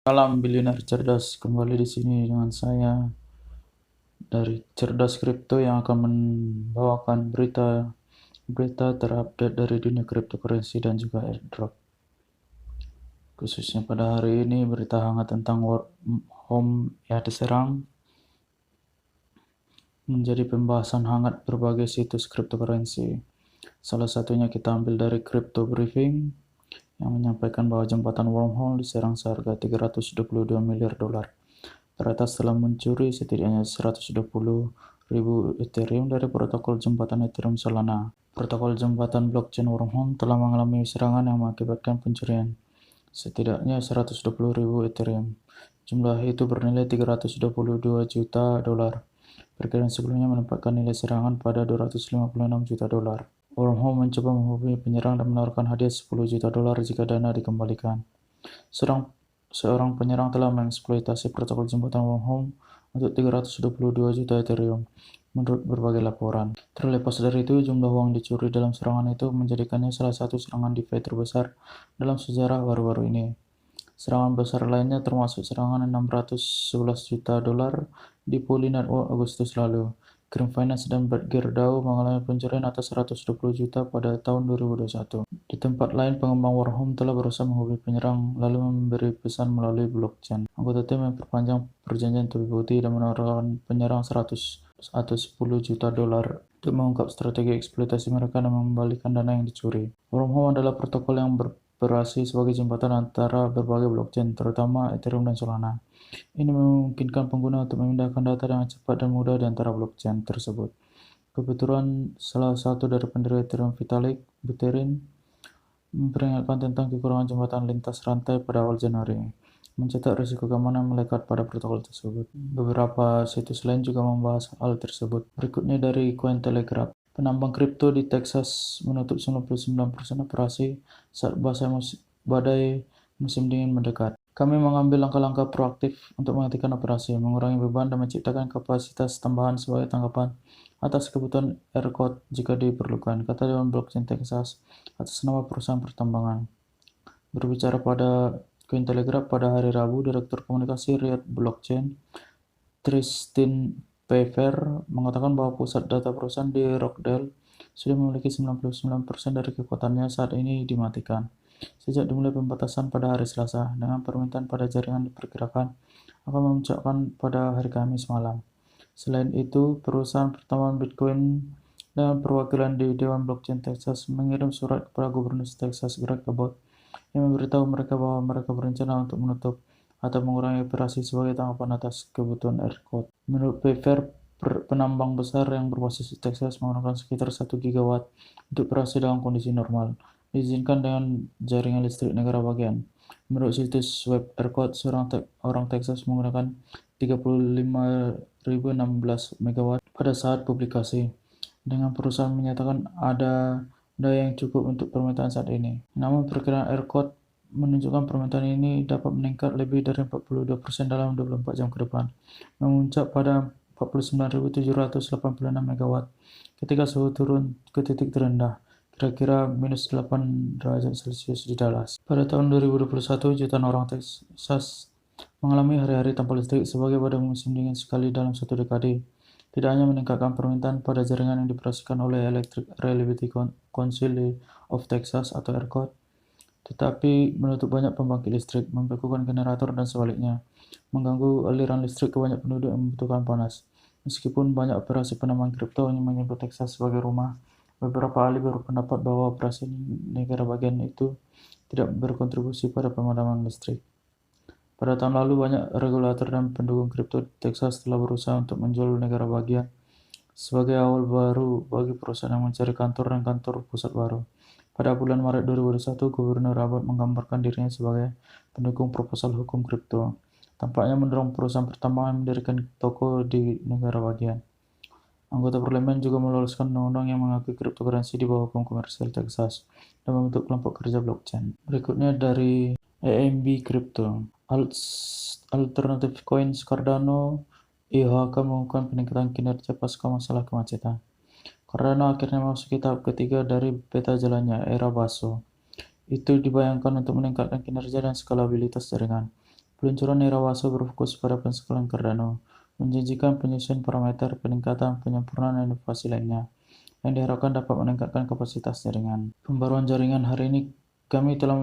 Salam Bilioner Cerdas, kembali di sini dengan saya dari Cerdas Kripto yang akan membawakan berita terupdate dari dunia cryptocurrency dan juga airdrop. Khususnya pada hari ini berita hangat tentang work home ya diserang menjadi pembahasan hangat berbagai situs cryptocurrency. Salah satunya kita ambil dari Crypto Briefing yang menyampaikan bahwa jembatan wormhole diserang seharga 322 miliar dolar. Teratas telah mencuri setidaknya 120.000 Ethereum dari protokol jembatan Ethereum Solana. Protokol jembatan blockchain Wormhole telah mengalami serangan yang mengakibatkan pencurian setidaknya 120.000 Ethereum. Jumlah itu bernilai 322 juta dolar. Perkiraan sebelumnya menempatkan nilai serangan pada 256 juta dolar. Wormhole mencoba menghubungi penyerang dan menawarkan hadiah 10 juta dolar jika dana dikembalikan. Seorang penyerang telah mengeksploitasi protokol jembatan Wormhole untuk 322 juta Ethereum, menurut berbagai laporan. Terlepas dari itu, jumlah uang dicuri dalam serangan itu menjadikannya salah satu serangan DeFi terbesar dalam sejarah baru-baru ini. Serangan besar lainnya termasuk serangan 611 juta dolar di Poly Network Agustus lalu. Cream Finance dan Badger DAO mengalami pencurian atas 120 juta pada tahun 2021. Di tempat lain, pengembang Wormhole telah berusaha menghubungi penyerang lalu memberi pesan melalui blockchain. Anggota tim memperpanjang perjanjian tepi putih dan menawarkan penyerang 100 atau 10 juta dolar untuk mengungkap strategi eksploitasi mereka dan mengembalikan dana yang dicuri. Wormhole adalah protokol yang beroperasi sebagai jembatan antara berbagai blockchain, terutama Ethereum dan Solana. Ini memungkinkan pengguna untuk memindahkan data dengan cepat dan mudah di antara blockchain tersebut. Kebetulan salah satu dari pendiri Ethereum, Vitalik Buterin, memperingatkan tentang kekurangan jembatan lintas rantai pada awal Januari, mencetak risiko keamanan melekat pada protokol tersebut. Beberapa situs lain juga membahas hal tersebut. Berikutnya dari Cointelegraph. Penambang kripto di Texas menutup 99% operasi saat badai musim dingin mendekat. Kami mengambil langkah-langkah proaktif untuk menghentikan operasi, mengurangi beban, dan menciptakan kapasitas tambahan sebagai tanggapan atas kebutuhan ERCOT jika diperlukan, kata Dewan Blockchain Texas atas nama perusahaan pertambangan. Berbicara pada Cointelegraph pada hari Rabu, Direktur Komunikasi Riot Blockchain, Tristan Pfeffer, mengatakan bahwa pusat data perusahaan di Rockdale sudah memiliki 99% dari kekuatannya saat ini dimatikan. Sejak dimulai pembatasan pada hari Selasa, dengan permintaan pada jaringan diperkirakan akan memuncakkan pada hari Kamis malam. Selain itu, perusahaan pertambangan Bitcoin dan perwakilan di Dewan Blockchain Texas mengirim surat kepada Gubernur Texas Greg Abbott yang memberitahu mereka bahwa mereka berencana untuk menutup atau mengurangi operasi sebagai tanggapan atas kebutuhan ERCOT. Menurut Pfeffer, penambang besar yang berbasis di Texas menggunakan sekitar 1 gigawatt untuk operasi dalam kondisi normal, diizinkan dengan jaringan listrik negara bagian. Menurut situs web ERCOT, orang Texas menggunakan 35.016 megawatt pada saat publikasi, dengan perusahaan menyatakan ada daya yang cukup untuk permintaan saat ini. Namun perkiraan ERCOT menunjukkan permintaan ini dapat meningkat lebih dari 42% dalam 24 jam ke depan, memuncak pada 49.786 megawatt ketika suhu turun ke titik terendah, kira-kira minus 8 derajat Celcius di Dallas. Pada tahun 2021, jutaan orang Texas mengalami hari-hari tanpa listrik sebagai badai musim dingin sekali dalam satu dekade. Tidak hanya meningkatkan permintaan pada jaringan yang dioperasikan oleh Electric Reliability Council of Texas atau ERCOT, tetapi menutup banyak pembangkit listrik, membekukan generator dan sebaliknya, mengganggu aliran listrik ke banyak penduduk yang membutuhkan panas. Meskipun banyak operasi penambang kripto yang menyebut Texas sebagai rumah, beberapa ahli berpendapat bahwa operasi negara bagian itu tidak berkontribusi pada pemadaman listrik. Pada tahun lalu, banyak regulator dan pendukung kripto di Texas telah berusaha untuk menjual negara bagian sebagai awal baru bagi perusahaan yang mencari kantor dan kantor pusat baru. Pada bulan Maret 2021, Gubernur Abbott menggambarkan dirinya sebagai pendukung proposal hukum kripto, tampaknya mendorong perusahaan pertambangan mendirikan toko di negara bagian. Anggota parlemen juga meloloskan undang-undang yang mengakui cryptocurrency di bawah hukum komersial Texas dan membentuk kelompok kerja blockchain. Berikutnya dari AMB Crypto. Alternative Coins Cardano, IOHK mengumumkan peningkatan kinerja pasca masalah kemacetan. Cardano akhirnya memasuki tahap ketiga dari beta jalannya, era BASO. Itu dibayangkan untuk meningkatkan kinerja dan skalabilitas jaringan. Peluncuran Irawaso berfokus pada pensekelan Cardano, menjanjikan penyusunan parameter, peningkatan, penyempurnaan, dan inovasi lainnya yang diharapkan dapat meningkatkan kapasitas jaringan. Pembaruan jaringan hari ini kami telah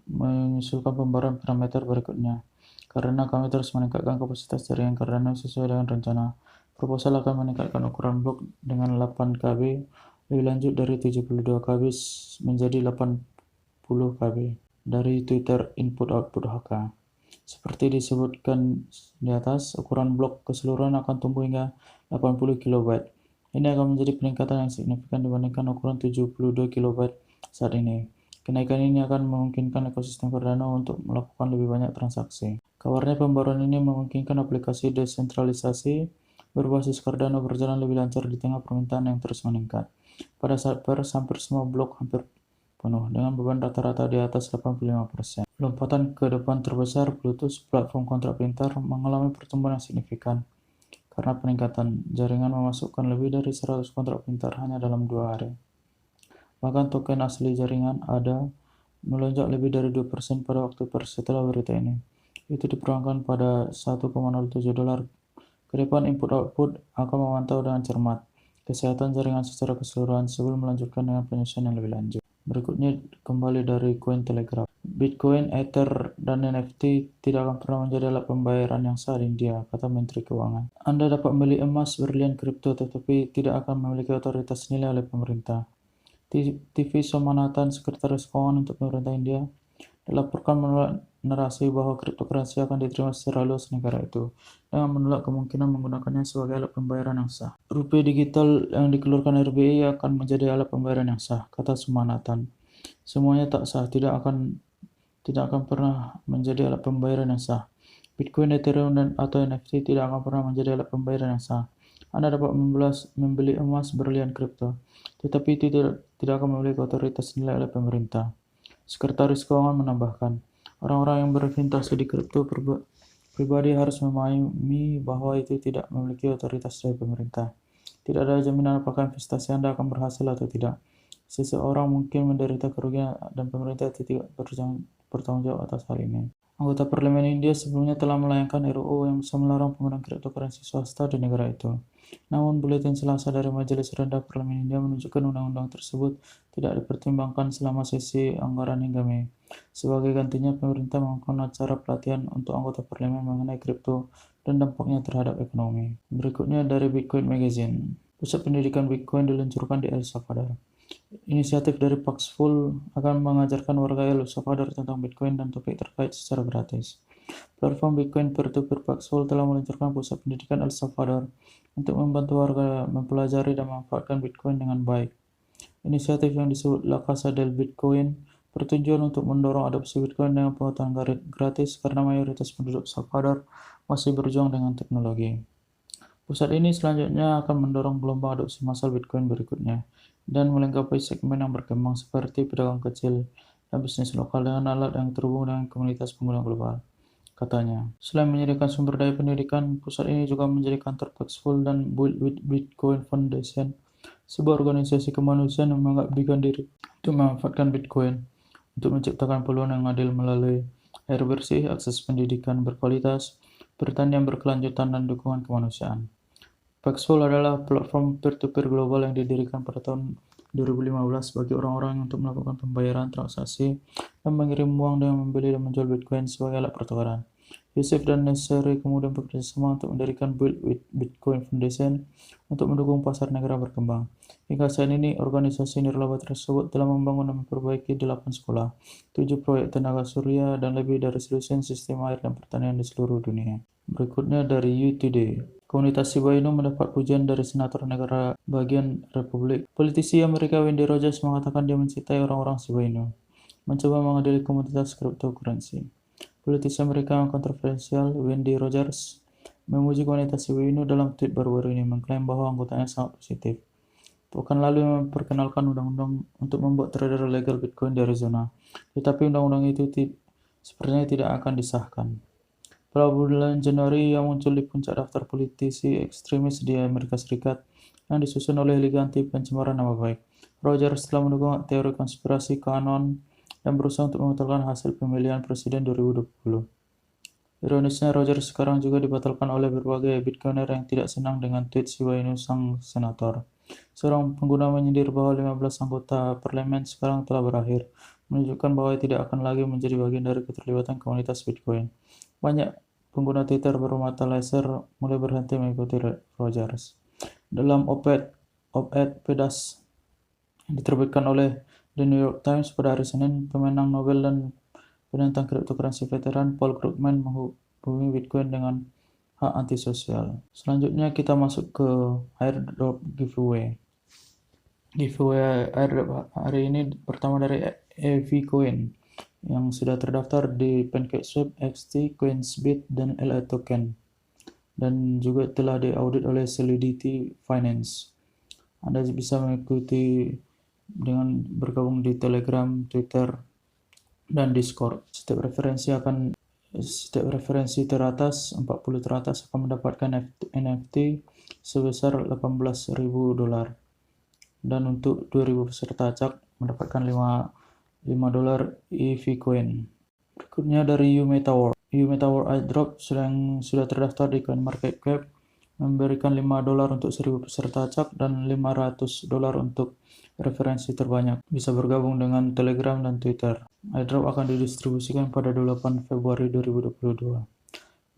menyusulkan pembaruan parameter berikutnya. Karena kami terus meningkatkan kapasitas jaringan Cardano sesuai dengan rencana. Proposal akan meningkatkan ukuran blok dengan 8 KB, lebih lanjut dari 72 KB menjadi 80 KB dari Twitter Input-Output HK. Seperti disebutkan di atas, ukuran blok keseluruhan akan tumbuh hingga 80 kilobyte. Ini akan menjadi peningkatan yang signifikan dibandingkan ukuran 72 kilobyte saat ini. Kenaikan ini akan memungkinkan ekosistem Cardano untuk melakukan lebih banyak transaksi. Kabarnya pembaruan ini memungkinkan aplikasi desentralisasi berbasis Cardano berjalan lebih lancar di tengah permintaan yang terus meningkat. Pada saat pers, hampir semua blok hampir penuh, dengan beban rata-rata di atas 85%. Lompatan ke depan terbesar, Bluetooth, platform kontrak pintar, mengalami pertumbuhan yang signifikan karena peningkatan jaringan memasukkan lebih dari 100 kontrak pintar hanya dalam 2 hari. Bahkan token asli jaringan ada melonjak lebih dari 2% pada waktu pers setelah berita ini. Itu diperangkan pada $1,07. Ke depan input-output akan memantau dengan cermat kesehatan jaringan secara keseluruhan sebelum melanjutkan dengan penyusunan yang lebih lanjut. Berikutnya kembali dari Cointelegraph. Bitcoin, Ether, dan NFT tidak akan pernah menjadi alat pembayaran yang sah di India, kata Menteri Keuangan. Anda dapat membeli emas, berlian, kripto, tetapi tidak akan memiliki otoritas nilai oleh pemerintah. TV Somanathan, Sekretaris Keuangan untuk pemerintah India, dilaporkan menolak narasi bahwa kriptokurrensi akan diterima secara luas negara itu, dengan menolak kemungkinan menggunakannya sebagai alat pembayaran yang sah. Rupiah digital yang dikeluarkan RBI akan menjadi alat pembayaran yang sah, kata Sumanathan. Semuanya tak sah, tidak akan pernah menjadi alat pembayaran yang sah. Bitcoin, Ethereum, atau NFT tidak akan pernah menjadi alat pembayaran yang sah. Anda dapat membeli emas, berlian, kripto, tetapi itu tidak akan memiliki otoritas nilai oleh pemerintah. Sekretaris Keuangan menambahkan, orang-orang yang berinvestasi di kripto pribadi harus memahami bahwa itu tidak memiliki otoritas dari pemerintah. Tidak ada jaminan apakah investasi Anda akan berhasil atau tidak. Seseorang mungkin menderita kerugian dan pemerintah tidak bertanggung jawab atas hal ini. Anggota Parlemen India sebelumnya telah melayangkan RUU yang bisa melarang penggunaan kriptokurrensi swasta di negara itu. Namun, buletin Selasa dari Majelis Rendah Parlemen India menunjukkan undang-undang tersebut tidak dipertimbangkan selama sesi anggaran hingga Mei. Sebagai gantinya, pemerintah melakukan acara pelatihan untuk anggota parlemen mengenai kripto dan dampaknya terhadap ekonomi. Berikutnya dari Bitcoin Magazine. Pusat pendidikan Bitcoin diluncurkan di El Salvador. Inisiatif dari Paxful akan mengajarkan warga El Salvador tentang Bitcoin dan topik terkait secara gratis. Platform Bitcoin Peer-to-Peer Paxful telah meluncurkan pusat pendidikan El Salvador untuk membantu warga mempelajari dan memanfaatkan Bitcoin dengan baik. Inisiatif yang disebut La Casa del Bitcoin bertujuan untuk mendorong adopsi Bitcoin dengan pengetahuan gratis karena mayoritas penduduk Salvador masih berjuang dengan teknologi. Pusat ini selanjutnya akan mendorong gelombang adopsi massal Bitcoin berikutnya dan melengkapi segmen yang berkembang seperti pedagang kecil dan bisnis lokal dengan alat yang terhubung dengan komunitas pengguna global, katanya. Selain menyediakan sumber daya pendidikan, pusat ini juga menjadi kantor Paxful dan Build with Bitcoin Foundation, sebuah organisasi kemanusiaan yang mengabdikan diri untuk memanfaatkan Bitcoin untuk menciptakan peluang yang adil melalui air bersih, akses pendidikan berkualitas, pertanian berkelanjutan, dan dukungan kemanusiaan. Paxful adalah platform peer-to-peer global yang didirikan pada tahun 2015 bagi orang-orang untuk melakukan pembayaran transaksi dan mengirim uang dengan membeli dan menjual Bitcoin sebagai alat pertukaran. Yusuf dan Neseri kemudian bekerjasama untuk mendirikan Build with Bitcoin Foundation untuk mendukung pasar negara berkembang. Hingga saat ini, organisasi nirlaba tersebut telah membangun dan memperbaiki 8 sekolah, 7 proyek tenaga surya, dan lebih dari 1.000 sistem air dan pertanian di seluruh dunia. Berikutnya dari You Today. Komunitas Shiba Inu mendapat pujian dari senator negara bagian Republik. Politisi Amerika Wendy Rogers mengatakan dia mencintai orang-orang Shiba Inu, mencoba mengadili komunitas cryptocurrency. Politisi Amerika yang kontroversial, Wendy Rogers, memuji komunitas Shiba Inu dalam tweet baru-baru ini, mengklaim bahwa anggotanya sangat positif. Pekan lalu memperkenalkan undang-undang untuk membuat trader legal Bitcoin di Arizona, tetapi undang-undang itu sepertinya tidak akan disahkan. Pada bulan Januari yang muncul di puncak daftar politisi ekstremis di Amerika Serikat yang disusun oleh Liga Anti Pencemaran Nama Baik. Rogers telah mendukung teori konspirasi QAnon dan berusaha untuk membatalkan hasil pemilihan presiden 2020. Ironisnya, Rogers sekarang juga dibatalkan oleh berbagai Bitcoiner yang tidak senang dengan tweet Shiba Inu sang senator. Seorang pengguna menyindir bahwa 15 anggota parlemen sekarang telah berakhir, menunjukkan bahwa tidak akan lagi menjadi bagian dari keterlibatan komunitas Bitcoin. Banyak pengguna Twitter bermata laser mulai berhenti mengikuti Rogers. Dalam op-ed pedas yang diterbitkan oleh The New York Times pada hari Senin, pemenang Nobel dan penentang cryptocurrency veteran Paul Krugman menghubungi Bitcoin dengan hak antisosial. Selanjutnya kita masuk ke airdrop giveaway. Giveaway airdrop hari ini pertama dari EV Coin yang sudah terdaftar di PancakeSwap, XT, Coinsbit, dan LA Token, dan juga telah diaudit oleh Solidity Finance. Anda bisa mengikuti dengan bergabung di Telegram, Twitter, dan Discord. Setiap referensi teratas, 40 teratas akan mendapatkan NFT sebesar $18.000. Dan untuk 2000 peserta acak mendapatkan $5 EV coin. Berikutnya dari UMetaWorld. UMetaWorld airdrop yang sudah terdaftar di CoinMarketCap memberikan $5 untuk 1000 peserta acak dan $500 untuk referensi terbanyak. Bisa bergabung dengan Telegram dan Twitter. Airdrop akan didistribusikan pada 28 Februari 2022.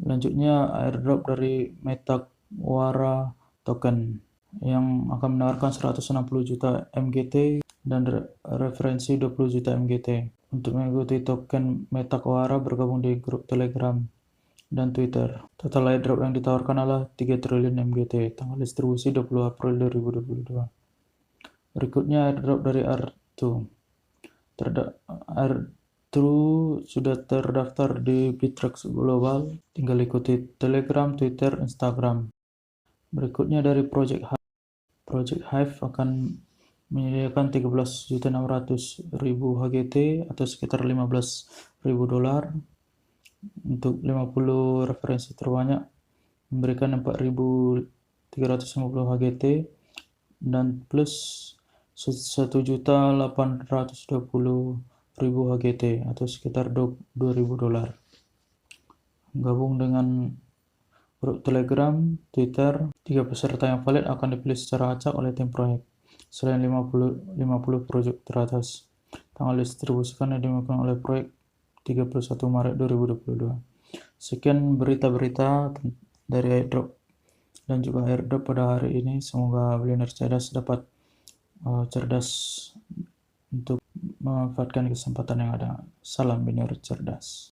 Selanjutnya airdrop dari Metakwara Token yang akan menawarkan 160 juta MGT dan referensi 20 juta MGT. Untuk mengikuti token Metakwara, bergabung di grup Telegram dan Twitter. Total airdrop yang ditawarkan adalah 3 triliun MGT. Tanggal distribusi 20 April 2022. Berikutnya airdrop dari R2. R2 sudah terdaftar di Bittrex Global. Tinggal ikuti Telegram, Twitter, Instagram. Berikutnya dari Project Hive. Project Hive akan menyediakan 13.600.000 HGT atau sekitar $15.000 untuk 50 referensi terbanyak, memberikan 4.350 HGT dan plus 1.820.000 HGT atau sekitar $2.000. Gabung dengan grup Telegram, Twitter, 3 peserta yang valid akan dipilih secara acak oleh tim proyek. Selain 50 proyek teratas, tanggal distribusikan diumumkan oleh proyek 31 Maret 2022. Sekian berita-berita dari airdrop dan juga airdrop pada hari ini. Semoga Billionaire Cerdas dapat cerdas untuk memanfaatkan kesempatan yang ada. Salam Billionaire Cerdas.